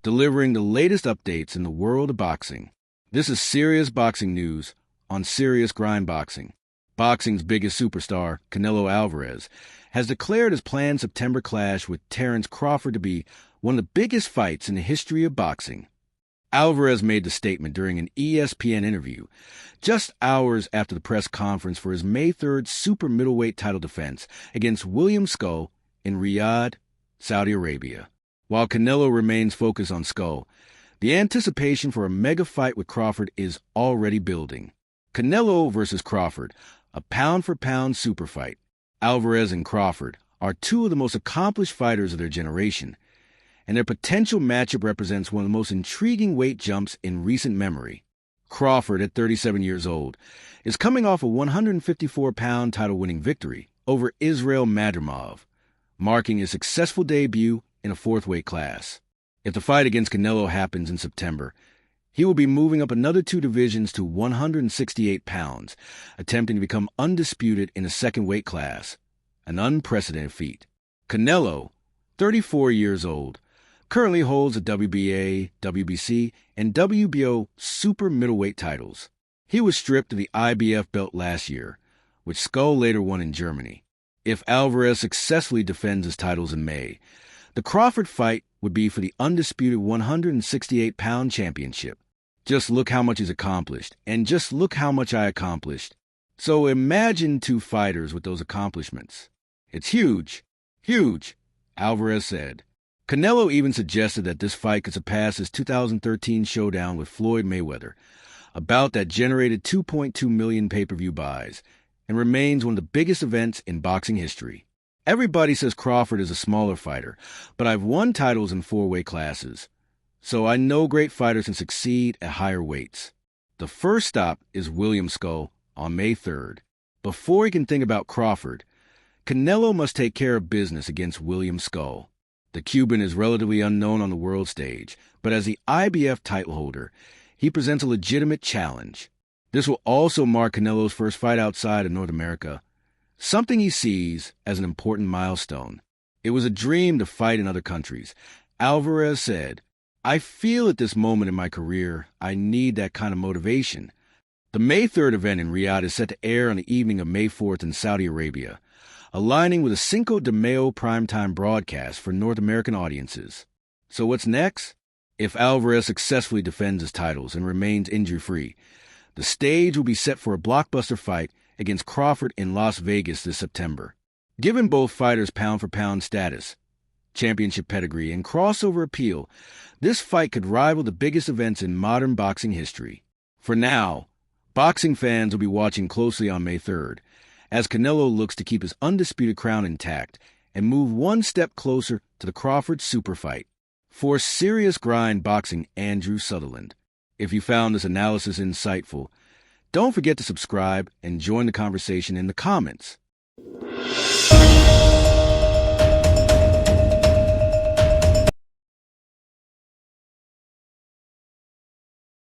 delivering the latest updates in the world of boxing. This is serious boxing news on Serious Grind Boxing. Boxing's biggest superstar, Canelo Alvarez, has declared his planned September clash with Terence Crawford to be one of the biggest fights in the history of boxing. Alvarez made the statement during an ESPN interview, just hours after the press conference for his May 3rd super middleweight title defense against William Scull in Riyadh, Saudi Arabia. While Canelo remains focused on Scull, the anticipation for a mega fight with Crawford is already building. Canelo versus Crawford, a pound-for-pound super fight. Alvarez and Crawford are two of the most accomplished fighters of their generation, and their potential matchup represents one of the most intriguing weight jumps in recent memory. Crawford, at 37 years old, is coming off a 154-pound title-winning victory over Israil Madrimov, marking his successful debut in a fourth weight class. If the fight against Canelo happens in September, he will be moving up another 2 divisions to 168 pounds, attempting to become undisputed in a second weight class, an unprecedented feat. Canelo, 34 years old, currently holds the WBA, WBC, and WBO super middleweight titles. He was stripped of the IBF belt last year, which Scull later won in Germany. If Alvarez successfully defends his titles in May, the Crawford fight would be for the undisputed 168-pound championship. Just look how much he's accomplished, and just look how much I accomplished. So imagine 2 fighters with those accomplishments. It's huge, huge, Alvarez said. Canelo even suggested that this fight could surpass his 2013 showdown with Floyd Mayweather, a bout that generated 2.2 million pay-per-view buys, and remains one of the biggest events in boxing history. Everybody says Crawford is a smaller fighter, but I've won titles in 4 weight classes, so I know great fighters can succeed at higher weights. The first stop is William Scull on May 3rd. Before he can think about Crawford, Canelo must take care of business against William Scull. The Cuban is relatively unknown on the world stage, but as the IBF title holder, he presents a legitimate challenge. This will also mark Canelo's first fight outside of North America, something he sees as an important milestone. It was a dream to fight in other countries. Alvarez said, "I feel at this moment in my career I need that kind of motivation." The May 3rd event in Riyadh is set to air on the evening of May 4th in Saudi Arabia, aligning with a Cinco de Mayo primetime broadcast for North American audiences. So what's next? If Alvarez successfully defends his titles and remains injury-free, the stage will be set for a blockbuster fight against Crawford in Las Vegas this September. Given both fighters' pound-for-pound status, championship pedigree, and crossover appeal, this fight could rival the biggest events in modern boxing history. For now, boxing fans will be watching closely on May 3rd, as Canelo looks to keep his undisputed crown intact and move one step closer to the Crawford super fight. For Serious Grind Boxing, Andrew Sutherland. If you found this analysis insightful, don't forget to subscribe and join the conversation in the comments.